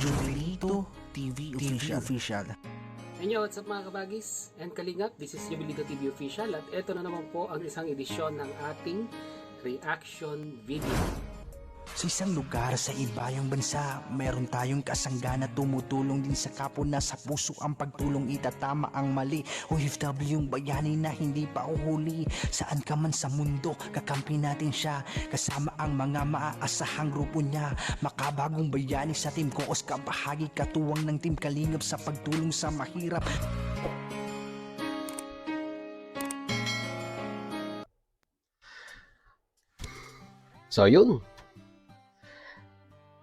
Jubilito TV Official. Hey, what's up mga kabagis and kalingap? This is Jubilito TV Official at ito na naman po ang isang edisyon ng ating reaction video. Sa isang lugar sa ibayang bansa, meron tayong kasangga na tumutulong din sa kapwa na sa puso ang pagtulong itatama ang mali. OFW yung bayani na hindi pa uhuli. Saan ka man sa mundo, kakampi natin siya. Kasama ang mga maaasahang grupo niya. Makabagong bayani sa Team Koos, kabahagi katuwang ng Team Kalingap sa pagtulong sa mahirap. So yun.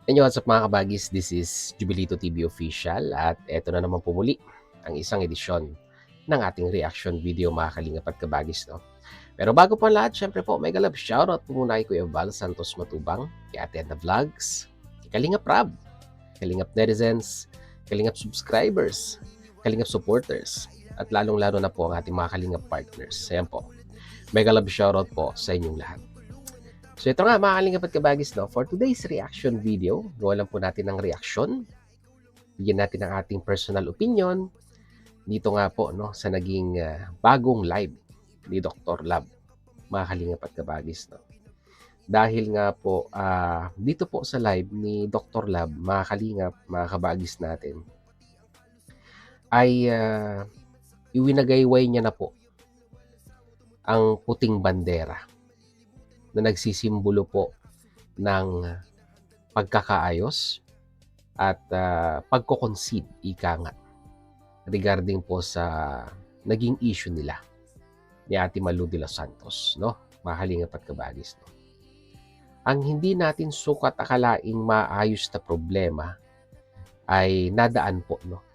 What's up mga kabagis? This is Jubilito TV Official at eto na naman po muli ang isang edisyon ng ating reaction video mga kalingap at kabagis. No? Pero bago pa lahat, syempre po, mega love shoutout po muna kay Kuya Val Santos Matubang, kay Ate Edna Vlogs, kay Kalingap Rab, Kalingap Netizens, Kalingap Subscribers, Kalingap Supporters, at lalong-lalo na po ang ating mga Kalingap Partners. Ayan po, mega love shoutout po sa inyong lahat. So ito nga mga kalingap at kabagis, no? For today's reaction video, gawa lang po natin ng reaction. Bigyan natin ng ating personal opinion. Dito nga po no, sa naging bagong live ni Dr. Lab, mga kalingap at kabagis. No? Dahil nga po, dito po sa live ni Dr. Lab, mga kalingap, mga kabagis natin, ay iwinagayway niya na po ang puting bandera na nagsisimbolo po ng pagkakaayos at pagko-concede, ika nga, regarding po sa naging issue nila ni Ate Malu de los Santos, no? Mga kalingap at kabagis, no? Ang hindi natin sukat akalaing maayos na problema ay nadaan po, no,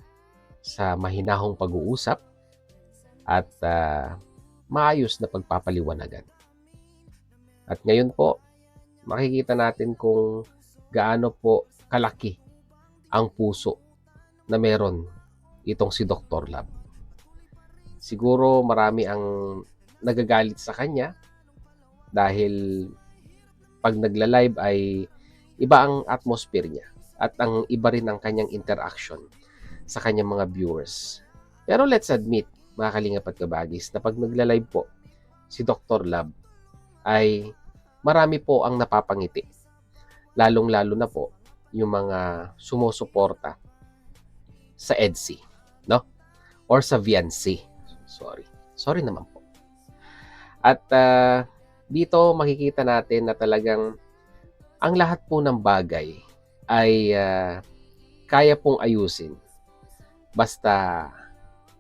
sa mahinahong pag-uusap at maayos na pagpapaliwanagan. At ngayon po, makikita natin kung gaano po kalaki ang puso na meron itong si Dr. Lab. Siguro marami ang nagagalit sa kanya dahil pag nagla-live ay iba ang atmosphere niya at ang iba rin ang kanyang interaction sa kanyang mga viewers. Pero let's admit, mga kalingap at kabagis, na pag nagla-live po si Dr. Lab, ay marami po ang napapangiti. Lalong-lalo na po yung mga sumusuporta sa EDSI, no? Or sa VNC. Sorry naman po. At dito makikita natin na talagang ang lahat po ng bagay ay kaya pong ayusin basta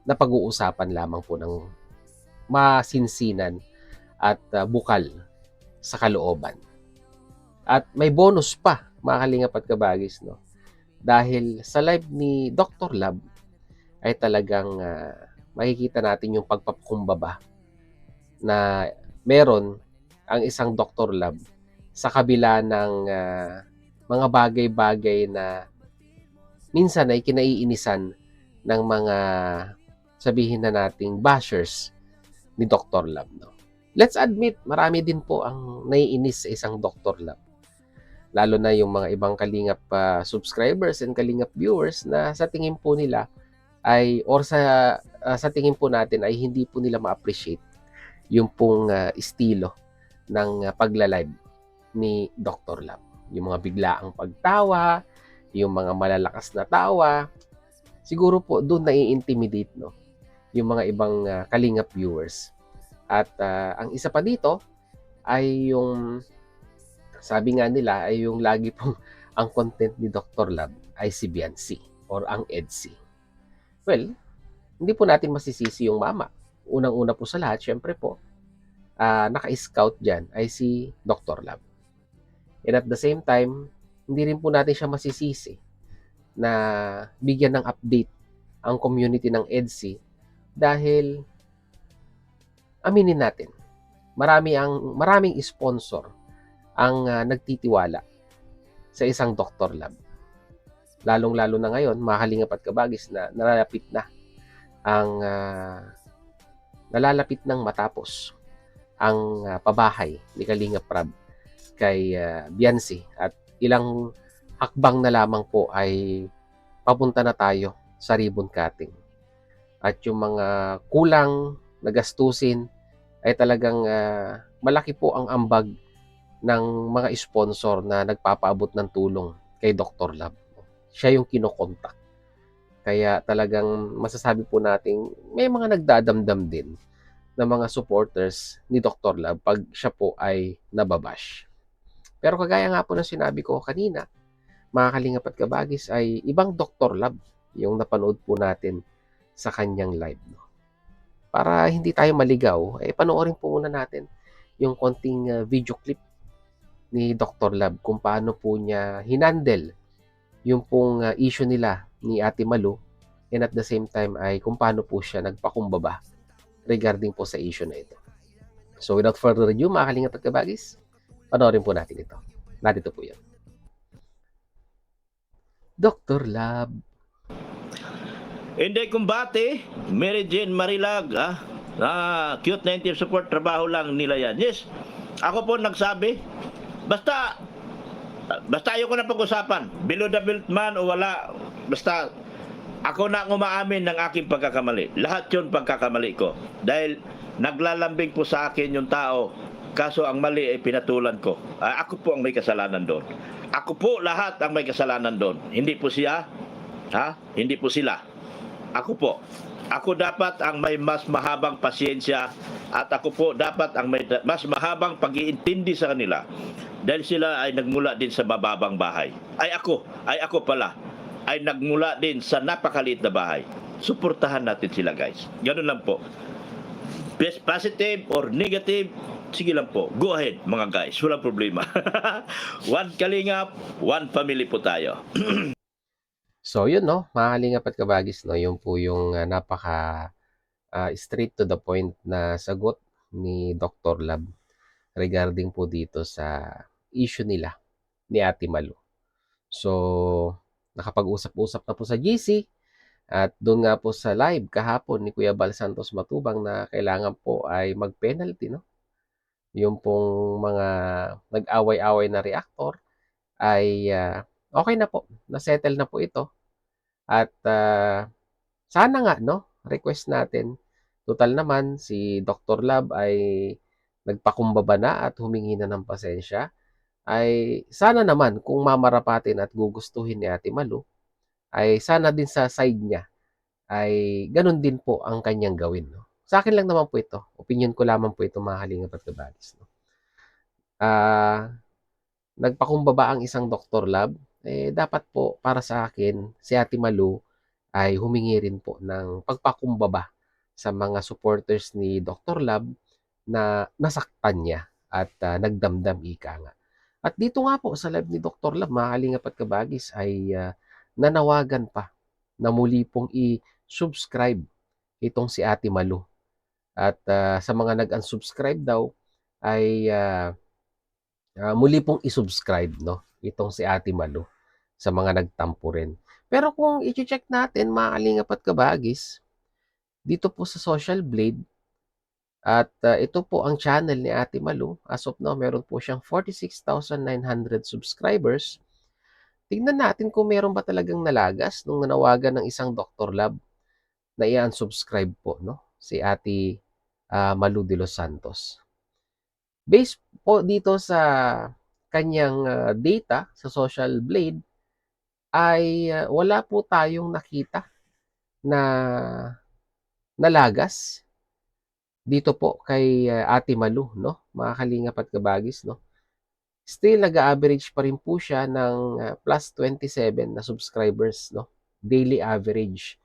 napag-uusapan lamang po ng masinsinan at bukal sa kalooban. At may bonus pa, mga kalingap at kabagis, no? Dahil sa live ni Dr. Lab ay talagang makikita natin yung pagpapakumbaba na meron ang isang Dr. Lab sa kabila ng mga bagay-bagay na minsan ay kinaiinisan ng mga, sabihin na nating, bashers ni Dr. Lab, no? Let's admit, marami din po ang naiinis sa isang Dr. Lab. Lalo na yung mga ibang kalingap subscribers and kalingap viewers na sa tingin po nila ay, or sa tingin po natin ay hindi po nila ma-appreciate yung pong estilo ng pagla-live ni Dr. Lab. Yung mga biglaang pagtawa, yung mga malalakas na tawa, siguro po doon nai-intimidate, no, yung mga ibang kalingap viewers. At ang isa pa dito ay yung, sabi nga nila, ay yung lagi pong ang content ni Dr. Lab ay si Biancy or ang EDSI. Well, hindi po natin masisisi yung mama. Unang-una po sa lahat, syempre po, naka-scout dyan ay si Dr. Lab. And at the same time, hindi rin po natin siya masisisi na bigyan ng update ang community ng EDSI dahil aminin natin, maraming sponsor ang nagtitiwala sa isang Dr. Lab. Lalong-lalo na ngayon, mga kalingap at kabagis, na nalalapit ng matapos ang pabahay ni Kalingap Rab kay Biancy at ilang hakbang na lamang po ay papunta na tayo sa ribbon cutting. At yung mga kulang na gastusin ay talagang malaki po ang ambag ng mga sponsor na nagpapaabot ng tulong kay Dr. Lab. Siya yung kinokontak. Kaya talagang masasabi po nating may mga nagdadamdam din na mga supporters ni Dr. Lab pag siya po ay nababash. Pero kagaya nga po ng sinabi ko kanina, mga kalingap at kabagis, ay ibang Dr. Lab yung napanood po natin sa kanyang live. No? Para hindi tayo maligaw, panoorin po muna natin yung konting video clip ni Dr. Lab kung paano po niya hinandle yung pong issue nila ni Ate Malu, and at the same time ay kung paano po siya nagpakumbaba regarding po sa issue na ito. So without further ado, mga kalingap at kabagis, panoorin po natin ito. Narito po yan. Dr. Lab. Hindi kumbate, Mary Jane Marilag, cute native support, trabaho lang nila yan. Yes, ako po nagsabi, basta ayoko na pag-usapan, below the belt man o wala, basta ako na ang umaamin ng aking pagkakamali. Lahat yun pagkakamali ko. Dahil naglalambing po sa akin yung tao, kaso ang mali ay pinatulan ko. Ako po ang may kasalanan doon. Ako po lahat ang may kasalanan doon. Hindi po siya, hindi po sila. Ako po. Ako dapat ang may mas mahabang pasyensya at ako po dapat ang may mas mahabang pag-iintindi sa kanila. Dahil sila ay nagmula din sa mababang bahay. Ay ako pala, ay nagmula din sa napakaliit na bahay. Suportahan natin sila, guys. Ganun lang po. Positive or negative, sige lang po. Go ahead, mga guys. Walang problema. One kalingap, one family po tayo. So yun no, mga kalingap at kabagis, no, yun po yung napaka straight to the point na sagot ni Dr. Lab regarding po dito sa issue nila ni Ate Malu. So nakapag-usap-usap na po sa GC at doon nga po sa live kahapon ni Kuya Bal Santos Matubang na kailangan po ay mag-penalty, no? Yung pong mga nag-away-away na reactor ay okay na po, na-settle na po ito. At sana nga, no, request natin, total naman si Dr. Lab ay nagpakumbaba na at humingi na ng pasensya, ay sana naman kung mamarapatin at gugustuhin ni Ate Malu, ay sana din sa side niya ay ganun din po ang kanyang gawin. No? Sa akin lang naman po ito. Opinion ko lamang po ito, mga kalingap at kabagis. No? Nagpakumbaba ang isang Dr. Lab, dapat po para sa akin, si Ate Malu ay humingi rin po ng pagpakumbaba sa mga supporters ni Dr. Lab na nasaktan niya at nagdamdam ika nga. At dito nga po sa live ni Dr. Lab, mga kalingap at kabagis, ay nanawagan pa na muli pong i-subscribe itong si Ate Malu. At sa mga nag-unsubscribe daw ay muli pong i-subscribe, no, itong si Ate Malu sa mga nagtampo rin. Pero kung i-check natin, mga kalingap at kabagis, dito po sa Social Blade, at ito po ang channel ni Ate Malu. As of now, meron po siyang 46,900 subscribers. Tingnan natin kung meron ba talagang nalagas nung nanawagan ng isang Dr. Lab na i-unsubscribe po, no, si Ate Malu de los Santos. Based po dito sa kanyang data sa Social Blade, ay wala po tayong nakita na nalagas dito po kay Ate Malu, no? Mga kalingap at kabagis, no? Still nag-average pa rin po siya ng plus 27 na subscribers, no? Daily average.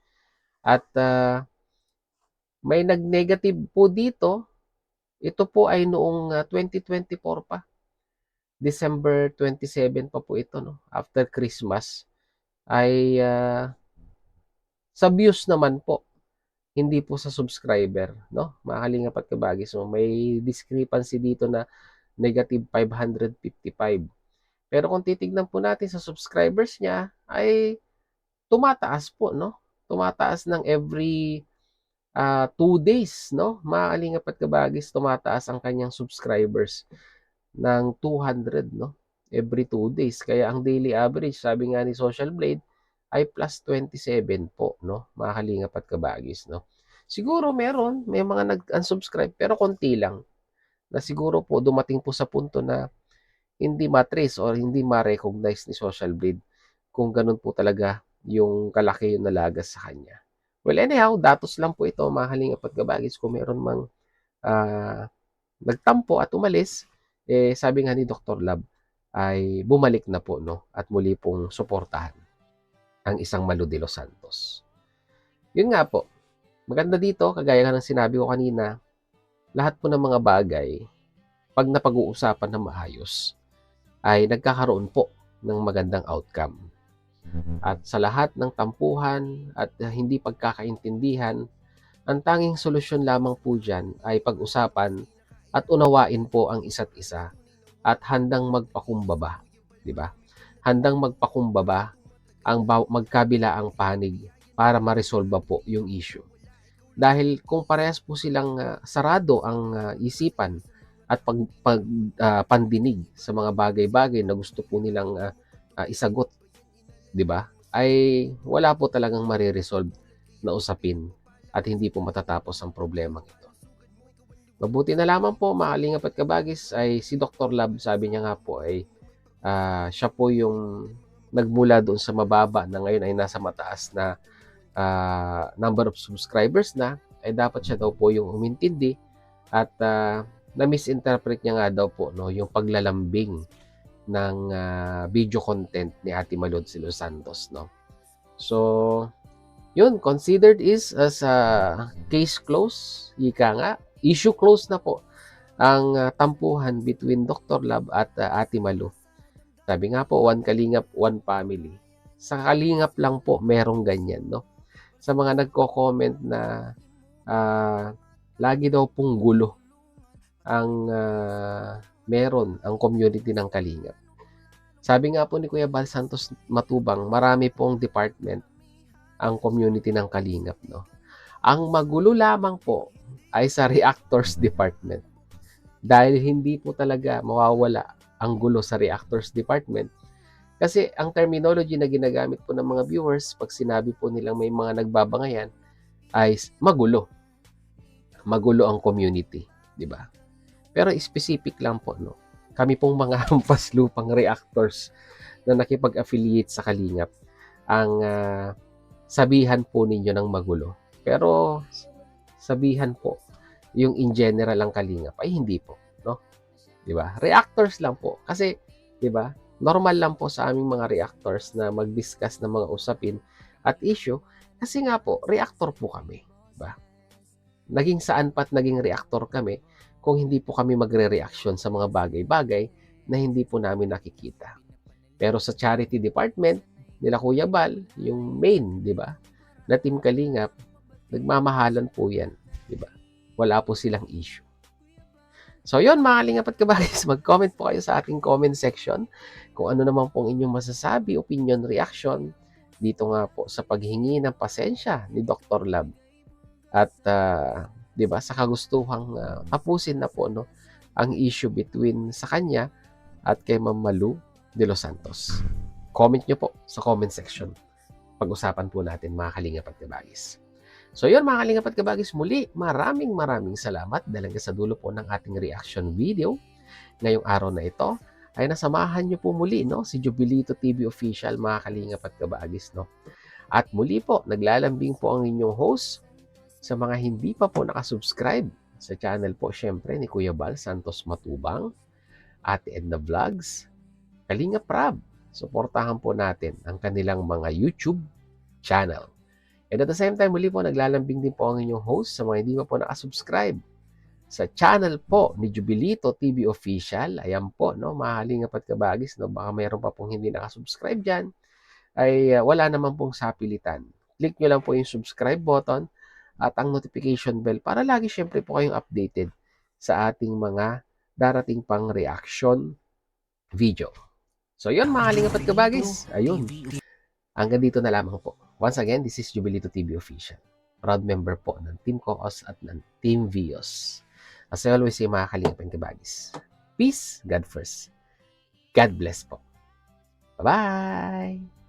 At may nag-negative po dito. Ito po ay noong 2024 pa. December 27 pa po ito, no? After Christmas ay sa views naman po, hindi po sa subscriber, no? Mga kalingap at kabagis, so may discrepancy dito na negative 555. Pero kung titignan po natin sa subscribers niya, ay tumataas po, no? Tumataas ng every 2 days, no? Mga kalingap at kabagis, tumataas ang kanyang subscribers ng 200, no? every 2 days. Kaya ang daily average, sabi nga ni Social Blade, ay plus 27 po, no? Mga kalingap at kabagis, no? Siguro may mga nag-unsubscribe, pero konti lang. Na siguro po dumating po sa punto na hindi matrace or hindi ma-recognize ni Social Blade kung ganun po talaga yung kalaki yung nalagas sa kanya. Well, anyhow, datos lang po ito, mga kalingap at kabagis. Kung meron mang nagtampo at umalis, sabi nga ni Dr. Lab, ay bumalik na po, no? At muli pong suportahan ang isang Malu de los Santos. Yun nga po, maganda dito, kagaya nga ng sinabi ko kanina, lahat po ng mga bagay, pag napag-uusapan na maayos, ay nagkakaroon po ng magandang outcome. At sa lahat ng tampuhan at hindi pagkakaintindihan, ang tanging solusyon lamang po dyan ay pag-usapan at unawain po ang isa't isa at handang magpakumbaba, di ba? Handang magpakumbaba ang magkabila ang panig para ma-resolve po yung issue. Dahil kung parehas po silang sarado ang isipan at pandinig sa mga bagay-bagay na gusto po nilang isagot, di ba? Ay wala po talagang mariresolve na usapin at hindi po matatapos ang problema ito. Mabuti na lamang po, mga kalingap at kabagis, ay si Dr. Lab, sabi niya nga po ay siya po yung nagmula doon sa mababa na ngayon ay nasa mataas na number of subscribers na, ay dapat siya daw po yung umintindi at na-misinterpret niya nga daw po, no, yung paglalambing ng video content ni Ate Malud de los Santos, no. So, yun, considered is as case close, ika nga, issue close na po ang tampuhan between Dr. Lab at Ate Malu. Sabi nga po, one kalingap, one family. Sa kalingap lang po, merong ganyan, no? Sa mga nagko-comment na lagi daw pong gulo ang meron ang community ng kalingap. Sabi nga po ni Kuya Bal Santos Matubang, marami pong department ang community ng kalingap, no? Ang magulo lamang po ay sa reactors department. Dahil hindi po talaga mawawala ang gulo sa reactors department. Kasi ang terminology na ginagamit po ng mga viewers pag sinabi po nilang may mga nagbabangayan ay magulo. Magulo ang community, di ba? Pero specific lang po, no? Kami pong mga hampas lupang reactors na nakipag-affiliate sa kalingap ang sabihan po ninyo ng magulo. Pero sabihan po yung in general ang kalingap ay hindi po, no? 'Di ba? Reactors lang po kasi 'di ba? Normal lang po sa aming mga reactors na mag-discuss ng mga usapin at issue kasi nga po reactor po kami, 'di ba? Naging saan pat naging reactor kami kung hindi po kami magre-reaction sa mga bagay-bagay na hindi po namin nakikita. Pero sa charity department nila Kuya Bal, yung main, 'di ba? Na Team Kalingap, nagmamahalan po 'yan, 'di ba? Wala po silang issue. So, yun, mga kalingap at kabagis, mag-comment po kayo sa ating comment section kung ano naman pong inyong masasabi, opinion, reaction dito nga po sa paghingi ng pasensya ni Dr. Lab. At, di ba, sa kagustuhang tapusin na po, no, ang issue between sa kanya at kay Ma'am Malu de los Santos. Comment nyo po sa comment section. Pag-usapan po natin, mga kalingap at kabagis. So yun, mga kalingap at kabagis, muli maraming salamat dahil sa dulo po ng ating reaction video. Ngayong araw na ito ay nasamahan nyo po muli, no, si Jubilito TV Official, mga kalingap at kabagis, no. At muli po, naglalambing po ang inyong host sa mga hindi pa po nakasubscribe sa channel po, syempre, ni Kuya Bal Santos Matubang, Ate Edna Vlogs, Kalingap Rab. Suportahan po natin ang kanilang mga YouTube channel. And at the same time, muli po, naglalambing din po ang inyong host sa mga hindi pa po nakasubscribe sa channel po ni Jubilito TV Official. Ayan po, no, mga kalingap at kabagis, no, baka mayroon pa pong hindi nakasubscribe dyan, ay wala naman pong sapilitan. Click nyo lang po yung subscribe button at ang notification bell para lagi syempre po kayong updated sa ating mga darating pang reaction video. So yun, mga kalingap at kabagis, ayun. Hanggang dito na lamang po. Once again, this is Jubilito TV Official. Proud member po ng Team Kokos at ng Team Vios. As I always say, mga kalingap and kabagis, peace, God first. God bless po. Bye-bye!